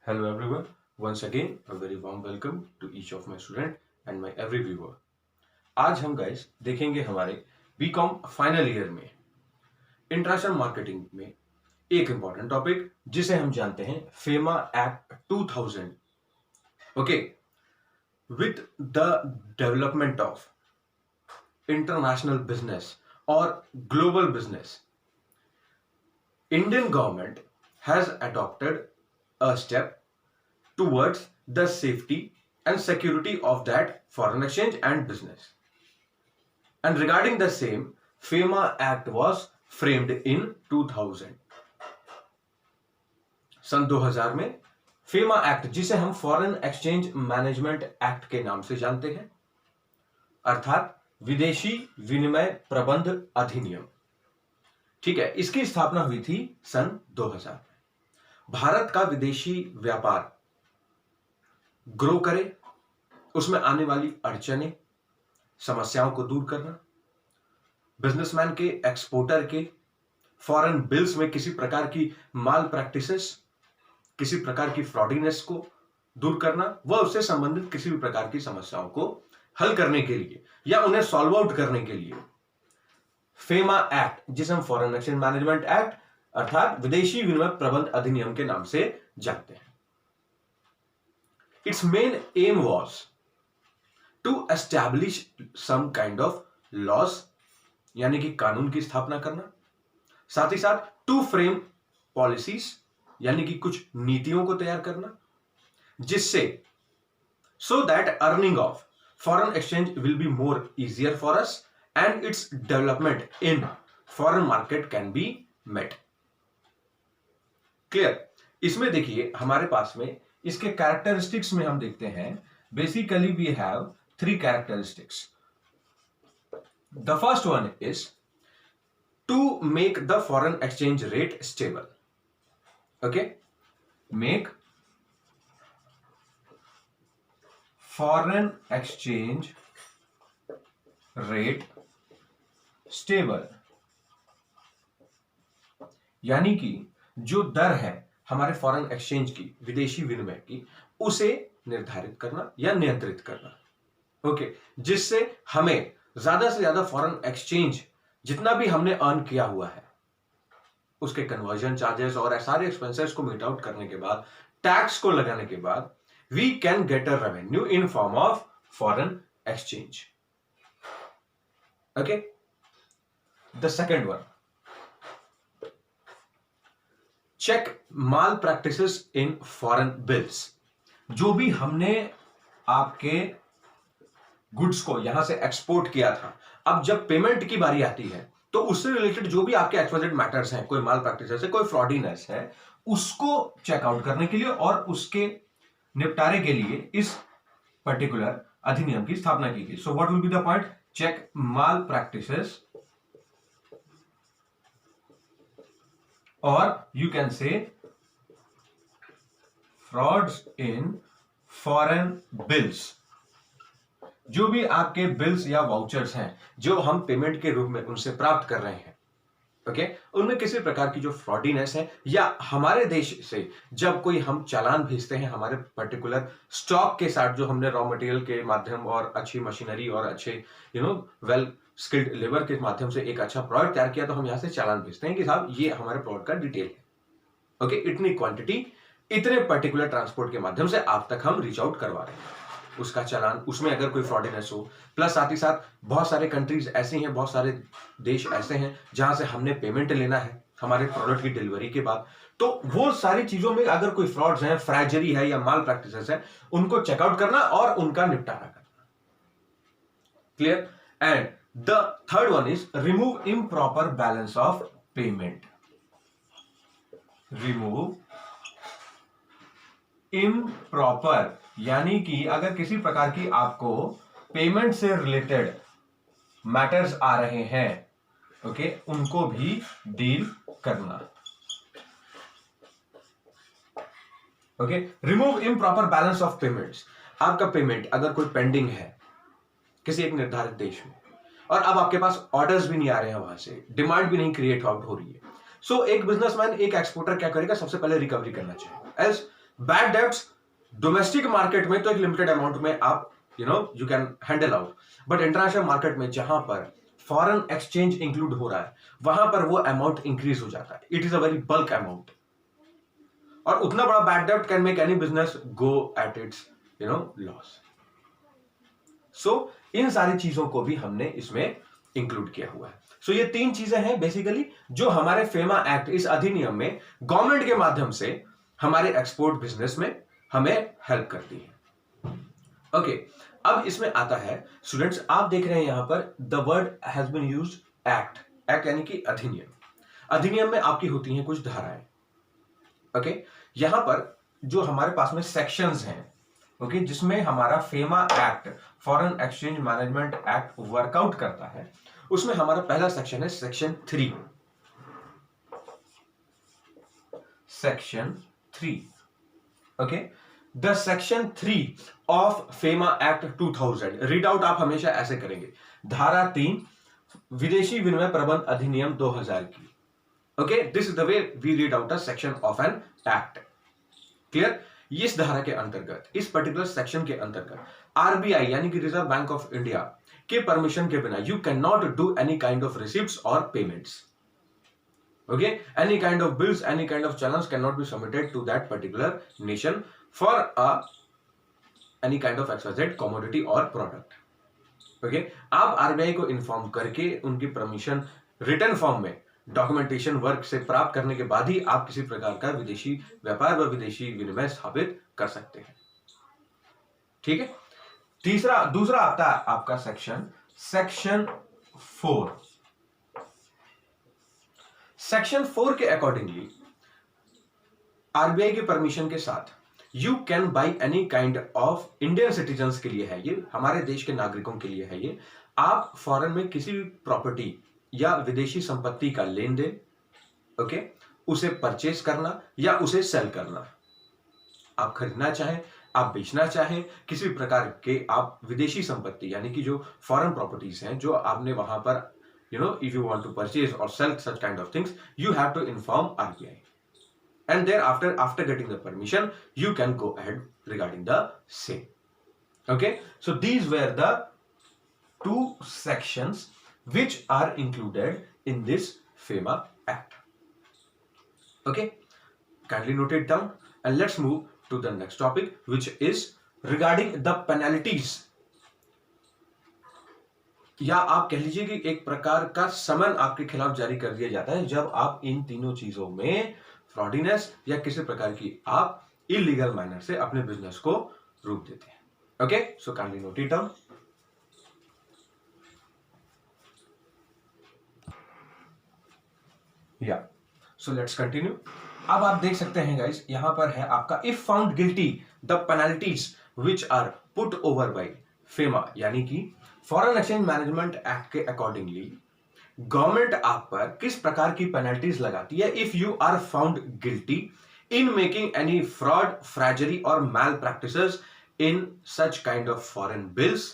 Hello everyone, once again a very warm welcome to each of my student and my every viewer. आज हम guys देखेंगे हमारे BCom final year में international marketing में एक important topic जिसे हम जानते हैं FEMA act 2000. Okay, with the development of international business और global business, Indian government has adopted a step towards the safety and security of that foreign exchange and business. And regarding the same, FEMA Act was framed in 2000. सन 2000 में FEMA Act, जिसे हम foreign exchange management act के नाम से जानते हैं, अर्थात विदेशी विनिमय प्रबंध अधिनियम, ठीक है, इसकी स्थापना हुई थी सन 2000. भारत का विदेशी व्यापार ग्रो करे, उसमें आने वाली अड़चने समस्याओं को दूर करना, बिजनेसमैन के एक्सपोर्टर के फॉरेन बिल्स में किसी प्रकार की माल प्रैक्टिसेस, किसी प्रकार की फ्रॉडीनेस को दूर करना, वह उससे संबंधित किसी भी प्रकार की समस्याओं को हल करने के लिए या उन्हें सॉल्व आउट करने के लिए फेमा एक्ट, जिसे हम फॉरेन एक्सचेंज मैनेजमेंट एक्ट अर्थात विदेशी विनिमय प्रबंध अधिनियम के नाम से जानते हैं. Its main aim was to establish some kind of laws, यानी कि कानून की स्थापना करना, साथ ही साथ टू फ्रेम पॉलिसीज, यानी कि कुछ नीतियों को तैयार करना, जिससे so that earning of foreign exchange will be more easier for us and its development in foreign market can be met. Clear. इसमें देखिए हमारे पास में इसके कैरेक्टरिस्टिक्स में हम देखते हैं, basically we have 3 characteristics. The first one is to make the foreign exchange rate stable. Okay, make foreign exchange rate stable, यानी कि जो दर है हमारे फॉरेन एक्सचेंज की, विदेशी विनिमय की, उसे निर्धारित करना या नियंत्रित करना. ओके, जिससे हमें ज्यादा से ज्यादा फॉरेन एक्सचेंज जितना भी हमने अर्न किया हुआ है उसके कन्वर्जन चार्जेस और सारे एक्सपेंसेस को मीट आउट करने के बाद, टैक्स को लगाने के बाद, we can get a revenue in form of foreign exchange. Okay, the second one, check malpractices in foreign bills. जो भी हमने आपके गुड्स को यहां से एक्सपोर्ट किया था, अब जब पेमेंट की बारी आती है तो उससे रिलेटेड जो भी आपके एक्सपोर्टेड मैटर्स हैं, कोई माल प्रैक्टिसेस है, कोई फ्रॉडीनेस है, उसको चेकआउट करने के लिए और उसके निपटारे के लिए इस पर्टिकुलर अधिनियम की स्थापना की गई. So what will be the point? Check malpractices, or you can say frauds in foreign bills. जो भी आपके बिल्स या वाउचर्स हैं जो हम पेमेंट के रूप में उनसे प्राप्त कर रहे हैं, ओके, उनमें किसी प्रकार की जो फ्रॉडीनेस है, या हमारे देश से जब कोई हम चालान भेजते हैं हमारे पर्टिकुलर स्टॉक के साथ, जो हमने रॉ मटेरियल के माध्यम और अच्छी मशीनरी और अच्छे वेल स्किल्ड लेबर के माध्यम से एक अच्छा प्रोडक्ट तैयार किया, तो हम यहां से चालान भेजते हैं कि साहब ये हमारे प्रोडक्ट का डिटेल है. ओके, इतनी क्वांटिटी इतने पर्टिकुलर ट्रांसपोर्ट के माध्यम से आप तक हम रीच आउट करवा रहे हैं, उसका चालान, उसमें अगर कोई फ्रॉडीनेस हो, प्लस साथ ही साथ बहुत सारे कंट्रीज ऐसे हैं, बहुत सारे देश ऐसे हैं जहां से हमने पेमेंट लेना है हमारे प्रोडक्ट की डिलीवरी के बाद, तो वो सारी चीजों में अगर कोई फ्रॉड्स हैं, फ्रैजरी है या माल प्रैक्टिसेस है, उनको चेकआउट करना और उनका निपटारा करना. Clear. And the third one is remove improper balance of payment. Remove improper, यानी कि अगर किसी प्रकार की आपको पेमेंट से रिलेटेड मैटर्स आ रहे हैं, ओके, उनको भी डील करना. Okay, remove improper balance of payments. आपका पेमेंट अगर कोई पेंडिंग है किसी एक निर्धारित देश में, और अब आपके पास ऑर्डर्स भी नहीं आ रहे हैं, वहां से डिमांड भी नहीं क्रिएट आउट हो रही है, सो एक बिजनेसमैन, एक एक्सपोर्टर क्या करेगा, सबसे पहले रिकवरी करना चाहेगा. Else bad debts domestic market में तो एक लिमिटेड अमाउंट में आप you can handle out, but international market में जहां पर फॉरेन एक्सचेंज इंक्लूड हो रहा है वहां पर वो अमाउंट इंक्रीज हो जाता है. It is a very bulk amount, और उतना बड़ा बैड डेब्ट can make any business go at its loss. So इन सारी चीजों को भी हमने इसमें इंक्लूड किया हुआ है. सो ये 3 चीजें हैं बेसिकली जो हमारे फेमा एक्ट, इस अधिनियम में गवर्नमेंट के माध्यम से हमारे एक्सपोर्ट बिजनेस में हमें हेल्प करती है. ओके, अब इसमें आता है स्टूडेंट्स, आप देख रहे हैं यहां पर the word has been used act. Act यानी कि अधिनियम. अधिनियम में आपकी होती हैं कुछ धाराएं. ओके, यहां पर जो हमारे पास में सेक्शंस हैं, ओके, जिसमें हमारा FEMA act, foreign exchange management act workout करता है, उसमें हमारा पहला सेक्शन है section 3. Section 3. Okay, the section 3 of FEMA act 2000. Read out आप हमेशा ऐसे करेंगे, धारा 3 विदेशी विनिमय प्रबंध अधिनियम 2000 की. Okay, this is the way we read out a section of an act. Clear? इस धारा के अंतर्गत, इस पर्टिकुलर सेक्शन के अंतर्गत आरबीआई यानी कि रिजर्व बैंक ऑफ इंडिया के परमिशन के बिना you can not do any kind of receipts और payments. Okay, any kind of bills, any kind of challenge can not be submitted to that particular nation for any kind of excised commodity और product. Okay, आप RBI को inform करके उनकी permission return form में documentation work से प्राप्त करने के बाद ही आप किसी प्रकार का विदेशी व्यापार व विदेशी विनिमय स्थापित कर सकते हैं. ठीक है. दूसरा आता है आपका सेक्शन 4. सेक्शन 4 के अकॉर्डिंगली आरबीआई के परमिशन के साथ you can buy any kind of, Indian citizens के लिए है ये, हमारे देश के नागरिकों के लिए है ये, आप फॉरेन में किसी भी प्रॉपर्टी या विदेशी संपत्ति का लेन देन, ओके, उसे परचेस करना या उसे सेल करना. आप खरीदना चाहें, आप बेचना चाहें, किसी भी प्रकार के आप विदेशी संपत्ति यानी कि जो फॉरेन प्रॉपर्टीज हैं जो आपने वहां पर if you want to purchase or sell such kind of things, you have to inform RBI. And thereafter, after getting the permission, you can go ahead regarding the same. Okay, so these were the 2 sections which are included in this FEMA Act. Okay, kindly note it down and let's move to the next topic, which is regarding the penalties. या आप कह लीजिए कि एक प्रकार का समन आपके खिलाफ जारी कर दिया जाता है जब आप इन तीनों चीजों में फ्रॉडीनेस या किसी प्रकार की आप इलीगल मैनर से अपने बिजनेस को रूप देते हैं. Okay, so kindly note it down. या सो लेट्स कंटिन्यू. अब आप देख सकते हैं गाइस, यहां पर है आपका if found guilty the penalties which are put over by FEMA, यानी कि फॉरेन एक्सचेंज मैनेजमेंट एक्ट के अकॉर्डिंगली गवर्नमेंट आप पर किस प्रकार की पेनल्टीज लगाती है if you are found guilty in making any fraud, forgery और malpractices in such kind of foreign bills,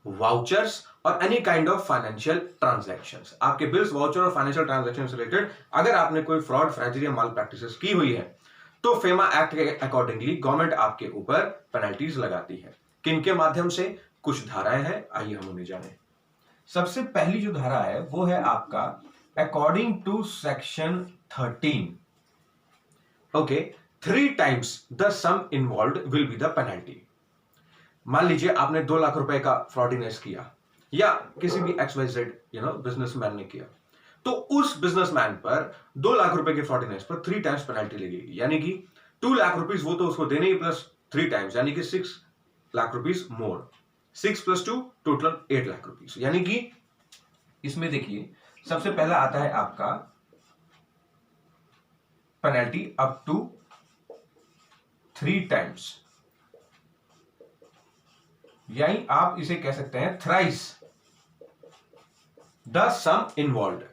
vouchers और any kind of financial transactions. आपके बिल्स, वाउचर और फाइनेंशियल ट्रांजैक्शन से रिलेटेड अगर आपने कोई फ्रॉड, फ्रैजरी या मैल प्रैक्टिसेस की हुई है तो फेमा एक्ट के अकॉर्डिंगली गवर्नमेंट आपके ऊपर पेनल्टीज लगाती है. किन के माध्यम से? कुछ धाराएं हैं, आइए हम उन्हें जानें. सबसे पहली जो धारा है वो है आपका according to section 13. Okay, 3 times the sum involved will be the penalty. मान लीजिए आपने 2 लाख रुपए का फ्रॉडीनेस किया या किसी भी XYZ बिजनेसमैन ने किया, तो उस बिजनेसमैन पर 2 लाख रुपए के फ्रॉडीनेस पर 3 times पेनल्टी लगेगी, यानी कि 2 लाख रुपीज वो तो उसको देने ही प्लस 3 times यानी कि 6 lakh rupees more. 6 + 2 total 8 lakh rupees. यानी कि इसमें देखिए सबसे पहला आता है आपका पेनल्टी अप टू 3 times, यानी आप इसे कह सकते हैं thrice the sum involved.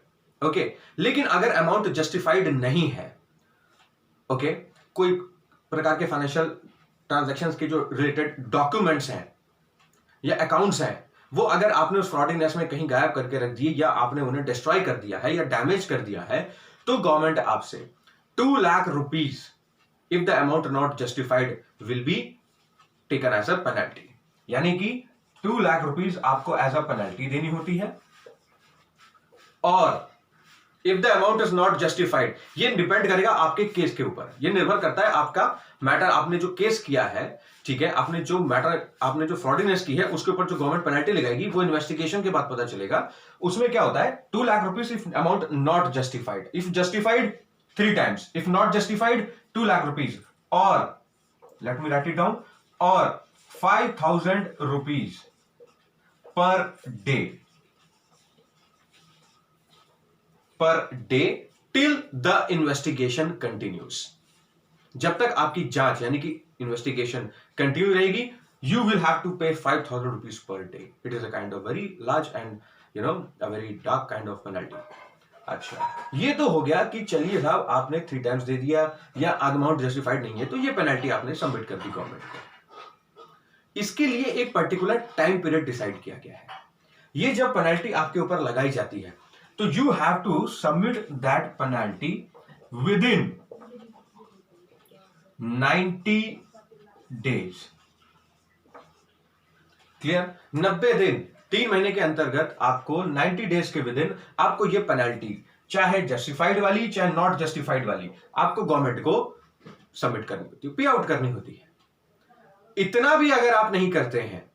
Okay, लेकिन अगर अमाउंट जस्टिफाइड नहीं है, ओके, कोई प्रकार के फाइनेंशियल ट्रांजैक्शंस के जो रिलेटेड डॉक्यूमेंट्स हैं या अकाउंट्स हैं, वो अगर आपने उस फ्रॉडीनेस में कहीं गायब करके रख दिए या आपने उन्हें डिस्ट्रॉय कर दिया है या डैमेज कर दिया है, तो गवर्नमेंट आपसे 2 lakh rupees if the amount not justified will be taken as a penalty. यानी कि 2 लाख रुपीस आपको एज अ पेनल्टी देनी होती है, और if the amount is not justified, ये डिपेंड करेगा आपके केस के ऊपर, ये निर्भर करता है आपका मैटर, आपने जो केस किया है, ठीक है, आपने जो फ्रॉडीनेस की है उसके ऊपर जो गवर्नमेंट पेनल्टी लगाएगी वो इन्वेस्टिगेशन के बाद पता चलेगा। उसमें क्या होता है, 2 lakh rupees if amount not justified, if justified 3 times, if not justified 2 lakh rupees, और let me write it down, और 5,000 rupees per day till the investigation continues. जब तक आपकी जांच यानी कि इन्वेस्टिगेशन कंटिन्यू रहेगी, you will have to pay 5,000 rupees per day. It is a kind of very large and a very dark kind of penalty. अच्छा, ये तो हो गया कि चलिए साहब आपने 3 times दे दिया या अमाउंट जस्टिफाइड नहीं है, तो ये पेनल्टी आपने सबमिट कर दी गवर्नमेंट को। इसके लिए एक पर्टिकुलर टाइम पीरियड डिसाइड किया गया है। ये जब पेनल्टी आपके ऊपर लगाई जाती है तो you have to submit that penalty within 90 days। Clear? 90 दिन, 3 महीने के अंतर्गत आपको 90 days के विद इन आपको ये पेनल्टी, चाहे जस्टिफाइड वाली चाहे नॉट जस्टिफाइड वाली, आपको गवर्नमेंट को सबमिट करनी होती है, पे आउट करनी होती है। इतना भी अगर आप नहीं करते हैं,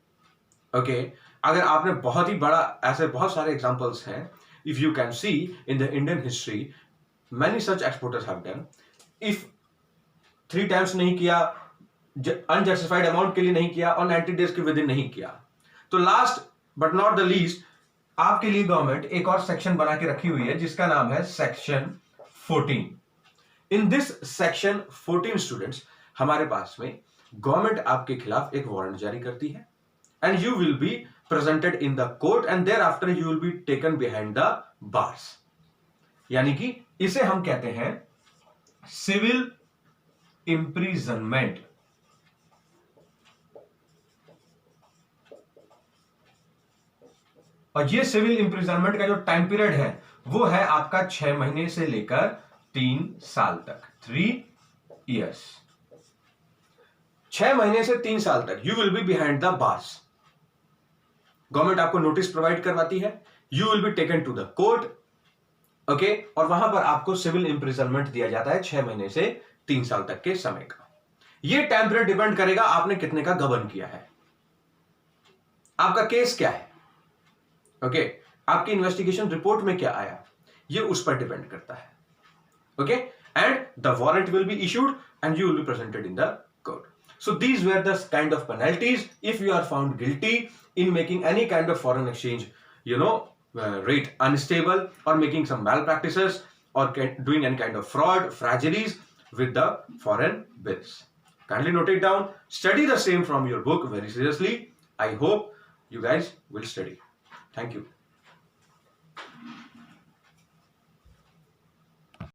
ओके, अगर आपने बहुत ही बड़ा, ऐसे बहुत सारे एग्जांपल्स हैं, if you can see in the Indian history many such exporters have done, if 3 times नहीं किया, अनजस्टिफाइड अमाउंट के लिए नहीं किया और 90 days के विद इन नहीं किया, तो last but not the least आपके लिए गवर्नमेंट एक और सेक्शन बना के रखी हुई है जिसका नाम है section 14। In this section 14 students, हमारे पास में गवर्नमेंट आपके खिलाफ एक वारंट जारी करती है, and you will be presented in the court and thereafter you will be taken behind the bars. यानी कि इसे हम कहते हैं सिविल इम्प्रिजनमेंट। और ये सिविल इम्प्रिजनमेंट का जो टाइम पीरियड है वो है आपका 6 महीने से लेकर 3 साल तक, 3 years। 6 महीने से 3 साल तक you will be behind the bars. Government आपको नोटिस प्रोवाइड करवाती है, you will be taken to the court, okay, और वहां पर आपको सिविल इम्प्रिजनमेंट दिया जाता है 6 महीने से 3 साल तक के समय का। यह टाइम पीरियड डिपेंड करेगा आपने कितने का गबन किया है, आपका केस क्या है, ओके, आपकी इन्वेस्टिगेशन रिपोर्ट में क्या आया, ये उस पर डिपेंड करता है, okay, and the warrant will be issued and you will be presented in the court. So these were the kind of penalties if you are found guilty in making any kind of foreign exchange, rate unstable, or making some malpractices, or doing any kind of fraud, frauderies with the foreign bills. Kindly note it down. Study the same from your book very seriously. I hope you guys will study. Thank you.